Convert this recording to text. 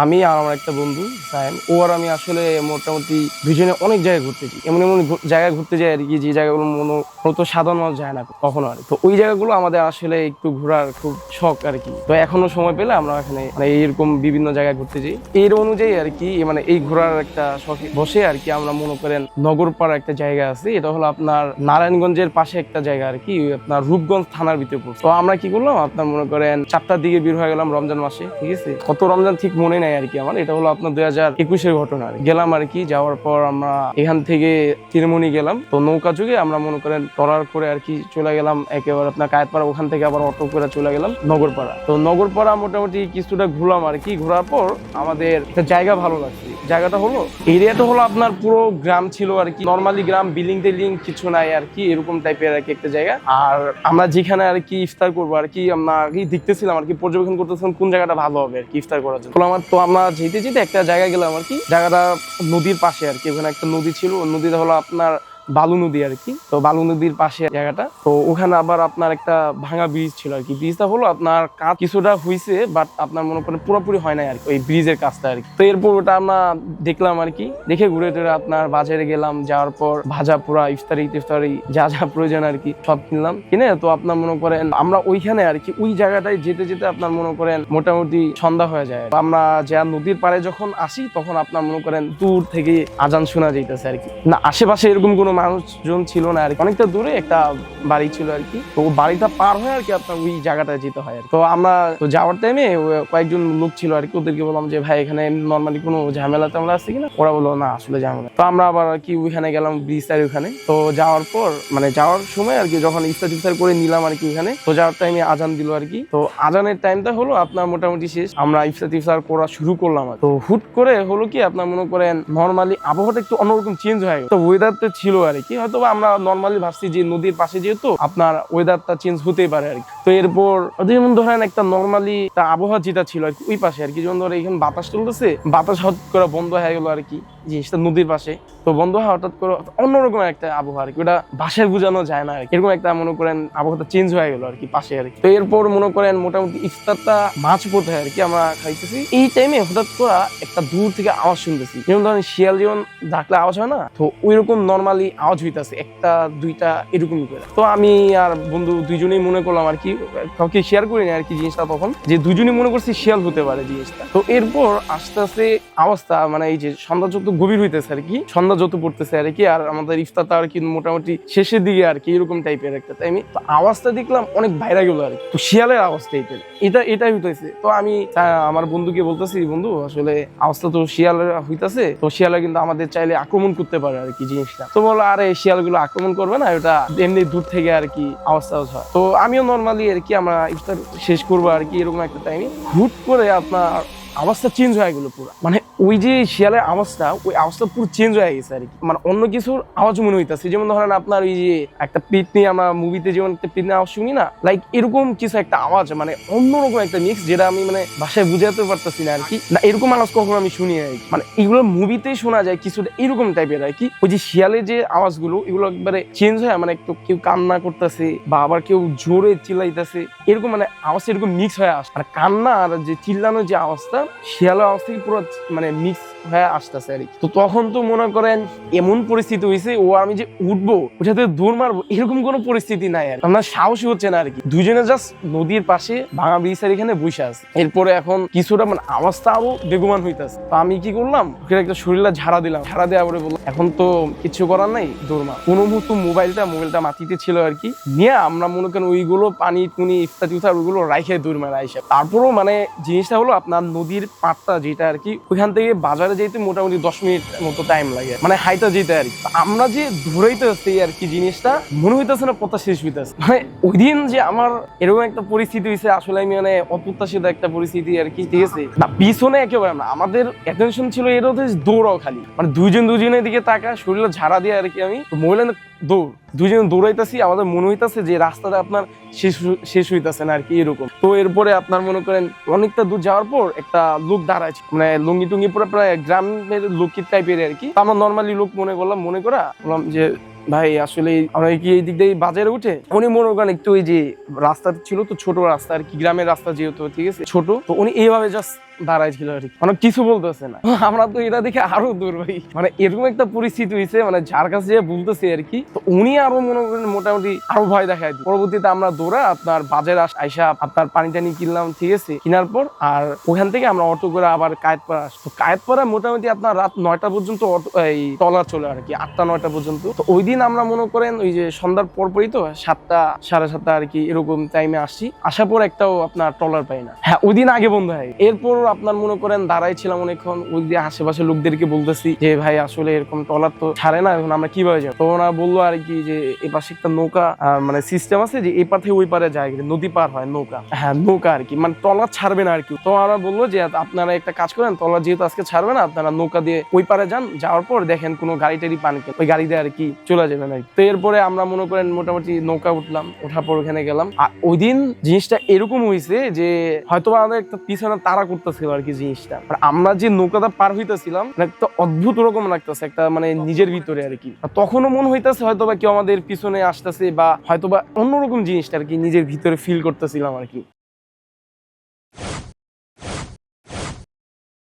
আমি আর আমার একটা বন্ধু সায়েম, ও আর আমি আসলে মোটামুটি দুজনে অনেক জায়গায় ঘুরতে যাই। এমন এমন জায়গায় ঘুরতে যাই আর কি, যে জায়গাগুলো মূলত সাধারণ মানুষ যায় না কখনো আর। তো ওই জায়গাগুলো আমাদের আসলে একটু ঘোরার খুব শখ আর কি। তো এখনো সময় পেলে আমরা এখানে মানে এইরকম বিভিন্ন জায়গায় ঘুরতে যাই। এর অনুযায়ী আর কি মানে এই ঘোরার একটা শখে বসে আর কি আমরা মনে করেন নগরপাড়া একটা জায়গা আছে, এটা হলো আপনার নারায়ণগঞ্জের পাশে একটা জায়গা আর কি, আপনার রূপগঞ্জ থানার ভিতরে পড়ছে। তো আমরা কি করলাম, আপনার মনে করেন 4টার দিকে বের হয়ে গেলাম রমজান মাসে, ঠিক আছে। কত রমজান ঠিক মনে নাই আর কি আমার, এটা হলো আপনার 2021-এর ঘটনা আর গেলাম আর কি। যাওয়ার পর আমরা এখান থেকে তিরমণি গেলাম। তো নৌকা যুগে আমরা মনে করেন ট্রলার করে আর কি চলে গেলাম একেবারে আপনার কায়েতপাড়া, ওখান থেকে আবার অটো করে চলে গেলাম নগরপাড়া। তো নগরপাড়া মোটামুটি কিছুটা ঘুরলাম আর কি। ঘোরার পর আমাদের একটা জায়গা ভালো লাগছে। জায়গাটা হলো, এরিয়াটা হলো আপনার পুরো গ্রাম ছিল আর কি, নর্মালি গ্রাম, বিল্ডিং টিল্ডিং কিছু নাই আর কি, এরকম টাইপের আর কি একটা জায়গা। আর আমরা যেখানে আর কি ইফতার করবো আর কি, আমরা কি দেখতেছিলাম আর কি, পর্যবেক্ষণ করতেছিলাম কোন জায়গাটা ভালো হবে আর কি ইফতার করার জন্য। তো আমরা যেতে যেতে একটা জায়গায় গেলাম আর কি, জায়গাটা নদীর পাশে আর কি। ওখানে একটা নদী ছিল, নদীটা হলো আপনার বালু নদী আর কি। তো বালু নদীর পাশে জায়গাটা, তো ওখানে আবার আপনার একটা ভাঙা ব্রিজ ছিল আর কি। ব্রিজটা হলো আপনার কাজ কিছুটা হয়েছে, বাট আপনার মনে করেন পুরোপুরি হয় নাই আর কি ওই ব্রিজের কাজটা আর কি। তো এরপর ওটা আমরা দেখলাম আর কি, দেখে ঘুরে টুরে আপনার বাজারে গেলাম। যাওয়ার পর ভাজা পুরা ইফতারি যা যা প্রয়োজন আর কি সব কিনলাম। কিনে তো আপনার মনে করেন আমরা ওইখানে আর কি ওই জায়গাটায় যেতে যেতে আপনার মনে করেন মোটামুটি সন্ধ্যা হয়ে যায়। আমরা যা নদীর পাড়ে যখন আসি, তখন আপনার মনে করেন দূর থেকে আজান শোনা যাইতেছে আর কি। না আশেপাশে এরকম কোনো মানুষজন ছিল না আর কি, অনেকটা দূরে একটা বাড়ি ছিল আর কি। তো বাড়িটা পার হয়ে আর কি আপনার ওই জায়গাটায় যেতে হয় আর কি। তো আমরা তো যাওয়ার টাইমে কয়েকজন লোক ছিল আর কি, ওদেরকে বললাম যে ভাই এখানে নর্মালি কোনো ঝামেলা টামেলা আছে কিনা। ওরা বললো না আসলে ঝামেলা। তো আমরা আবার আর কি ওইখানে গেলাম ব্রিজটার ওখানে। তো যাওয়ার পর মানে যাওয়ার সময় আর কি যখন ইফতার করে নিলাম আর কি ওখানে, তো যাওয়ার টাইমে আজান দিল আর কি। তো আজানের টাইমটা হলো আপনার মোটামুটি শেষ, আমরা ইফতার করা শুরু করলাম। তো হুট করে হলো কি আপনার মনে করেন নর্মালি আবহাওয়াটা একটু অন্যরকম চেঞ্জ হয়ে গেল। তো ওয়েদারটা ছিল আর কি, হয়তো আমরা নর্মালি ভাবছি যে নদীর পাশে যেহেতু আপনার ওয়েদারটা চেঞ্জ হতেই পারে আর কি। তো এরপর যেমন ধরেন একটা নর্মালি আবহাওয়া যেটা ছিল আর কি ওই পাশে আর কি, যেমন ধরেন এখানে বাতাস চলতেছে, বাতাস হঠাৎ করে বন্ধ হয়ে গেল আর কি, জিনিসটা নদীর পাশে। তো বন্ধ হয় হঠাৎ করে, অন্যরকম একটা আবহাওয়া আর কি, ওটা ভাষায় বোঝানো যায় না আর কি। এরকম একটা মনে করেন আবহাওয়াটা চেঞ্জ হয়ে গেল আর কি পাশে আর কি। তো এরপর মনে করেন মোটামুটি ইফতারটা মাছ পড়তে হয় আর কি, আমরা খাইতেছি। এই টাইমে হঠাৎ করে একটা দূর থেকে আওয়াজ শুনতেছি, যেমন ধরেন শিয়াল যেমন ডাকলে আওয়াজ হয় না, তো ওইরকম নর্মালি আওয়াজ হইতেছে, একটা দুইটা এরকমই করে। তো আমি আর বন্ধু দুইজনেই মনে করলাম আর কি, কাউকে শেয়ার করিনি আর কি জিনিসটা তখন, যে দুইজনই মনে করছি শিয়াল হতে পারে জিনিসটা। তো এরপর আস্তে আস্তে আওয়াজটা মানে এই যে সন্ধ্যা যত গভীর হইতেছে আর কি, সন্ধ্যা যত পড়তেছে আর কি, আর আমাদের ইফতারটা আর কি মোটামুটি শেষের দিকে আর কি, এরকম টাইপের একটা টাইমে। তো আওয়াজটা দেখলাম অনেক বাইরে গেল আর কি, তো শিয়ালের আওয়াজ টাইপের এটাই হইতেছে। তো আমি আমার বন্ধুকে বলতেছি, বন্ধু আসলে আওয়াজটা তো শিয়াল হইতেছে, তো শিয়ালে কিন্তু আমাদের চাইলে আক্রমণ করতে পারে আর কি জিনিসটা। তো বলো আরে শিয়াল গুলো আক্রমণ করবে না, ওটা এমনি দূর থেকে আর কি আওয়াজ হয়। তো আমিও নর্মালি আর কি আমরা ইফতার শেষ করবো আর কি, এরকম একটা টাইমে হুট করে আপনার আওয়াজটা চেঞ্জ হয়ে গেল পুরো, মানে ওই যে শিয়ালের আওয়াজটা, ওই আওয়াজটা পুরো চেঞ্জ হয়ে গেছে আর কি, মানে অন্য কিছুর আওয়াজ মনে হইতেছে। যেমন ধরেন আপনার ওই যে একটা পিটনি, আমরা মুভিতে যেমন একটা পিটনি আওয়াজ শুনি না, লাইক এরকম কিছু একটা আওয়াজ, মানে অন্যরকম একটা মিক্স, যেটা আমি মানে ভাষায় বুঝাতে পারতেছি না আর কি। না এরকম আওয়াজ কখনো আমি শুনি আর কি, মানে এগুলো মুভিতেই শোনা যায় কিছুটা এরকম টাইপের আর কি। ওই যে শিয়ালের যে আওয়াজগুলো, এগুলো একবারে চেঞ্জ হয়, মানে একটু কেউ কান্না করতেছে বা আবার কেউ জোরে চিল্লাইতেছে, এরকম মানে আওয়াজ এরকম মিক্স হয়ে আসে। আর কান্না আর যে চিল্লানোর যে আওয়াজটা, শিয়ালের আওয়াজ থেকে পুরো মানে মিক্স হয়ে আসতেছে আর কি। তো তখন তো মনে করেন এমন পরিস্থিতি হয়েছে, ও আমি যে উঠবো ওটাতে দৌড় মারবো এরকম কোনো পরিস্থিতি নাই আর আমার সাহসই হচ্ছে না আর কি। দুজনে জাস্ট নদীর পাশে ভাঙা ব্রিজের এখানে বসে আছে। এরপরে এখন কিছুটা মানে আওয়াজটা আরো বেগমান হইতেছে। তো আমি কি করলাম, ওকে একটা শরীরে ঝাড়া দিলাম, ঝাড়া দেওয়া পরে বললাম এখন তো কিছু করার নাই, দৌড় মার। কোনো মুহূর্তে মোবাইলটা মাটিতে ছিল আর কি, নিয়ে আমরা মনে করেন ওইগুলো পানি টুনি ইফতার ওইগুলো রাইখে দৌড় মারা আইসা। তারপরও মানে জিনিসটা হলো আপনার নদীর পাড়টা যেটা আর কি, ওইখান থেকে বাজারে যেতে মোটামুটি 10 মিনিট মতো টাইম লাগে, মানে হাইটা যেতে আর কি। আমরা যে ঘুরাইতে আসছি আর কি, জিনিসটা মনে হইতেছে না পথা শেষ হইতেছে। মানে ওই দিন যে আমার এরকম একটা পরিস্থিতি হয়েছে, আসলে আমি মানে অপ্রত্যাশিত একটা পরিস্থিতি আর কি, ঠিক আছে না। পিছনে একেবারে না, আমাদের অ্যাটেনশন ছিল এর দৌড়াও খালি, মানে দুজনের দিকে তাকা, শরীরে ঝাড়া দিয়ে আর কি। আমি মোবাইলে দৌড়, দুজন দৌড়াইতেছি, আমাদের মনে হইতেছে যে রাস্তাটা আপনার শেষ হইতেছে না আর কি, এরকম। তো এরপরে আপনার মনে করেন অনেকটা দূর যাওয়ার পর একটা লোক দাঁড়াচ্ছে, মানে লুঙ্গি টুঙ্গি পুরো প্রায় গ্রামের লোকের টাইপের আর কি। আমরা নর্মালি লোক মনে বললাম যে ভাই আসলে আমরা কি এই দিক দিয়ে বাজারে উঠে, উনি মনে করেন একটু ওই যে রাস্তা ছিল তো ছোট রাস্তা আর কি, গ্রামের রাস্তা যেহেতু, ঠিক আছে ছোট, তো উনি এইভাবে জাস্ট দাঁড়ায় ছিল আর কি, মানে কিছু বলতেছে না। আমরা তো এটা দেখে আরো দূর ভাই, মানে এরকম একটা পরিস্থিতি হয়েছে, মানে যার কাছে যে বলতেছে আর কি, তো উনি আরো মনে করেন মোটামুটি আরো ভয় দেখায় দিই। পরবর্তীতে আমরা দৌড়া আপনার বাজারে আইসা আপনার পানি টানি কিনলাম, ঠিক আছে, কেনার পর আর ওখান থেকে আমরা অটো করে আবার কায়েতপাড়া আসতো। কায়েতপাড়া মোটামুটি আপনার রাত 9টা পর্যন্ত এই ট্রলার চলে আর কি, 8টা 9টা পর্যন্ত। তো ওই দিন আমরা মনে করেন ওই যে সন্ধ্যার পরপরই তো 7টা 7:30 আর কি এরকম টাইমে আসছি, আসার পর একটাও আপনার ট্রলার পাই না। হ্যাঁ, ওই দিন আগে বন্ধ হয়। এরপর আপনার মনে করেন দাঁড়াই ছিলাম অনেকক্ষণ, ওই দিয়ে আশেপাশে লোকদেরকে বলতেছি যে ভাই আসলে এরকম ট্রলার তো ছাড়ে না, এখন আমরা কিভাবে যাবো? তো ওরা বললো আর কি যে এ পাশে একটা নৌকা মানে সিস্টেম আছে, যে এই পার থেকে ওই পারে যায়, নদী পার হয় নৌকা। হ্যাঁ, নৌকা আর কি, মানে ট্রলার ছাড়বে না আর কি। তো ওরা বললো যে আপনারা একটা কাজ করেন, ট্রলার যেহেতু আজকে ছাড়বে না, আপনারা নৌকা দিয়ে ওই পারে যান, যাওয়ার পর দেখেন কোনো গাড়ি টাড়ি পান, ওই গাড়ি দিয়ে আর কি চলে যাবেন আর কি। তো এরপরে আমরা মনে করেন মোটামুটি নৌকা উঠলাম, ওঠার পর ওখানে গেলাম। আর ওই দিন জিনিসটা এরকম হয়েছে যে হয়তো আমাদের একটা পিছনে তাড়া করতেছিল আর কি জিনিসটা, আমরা যে নৌকাটা পার হইতেছিলাম একটা অদ্ভুত রকম লাগতেছে, একটা মানে নিজের ভিতরে আর কি। তখনও মনে হইতেছে হয়তো বা কেউ আমাদের পিছনে আসতেছে, বা হয়তো বা অন্যরকম জিনিসটা আর কি নিজের ভিতরে ফিল করতেছিলাম আর কি।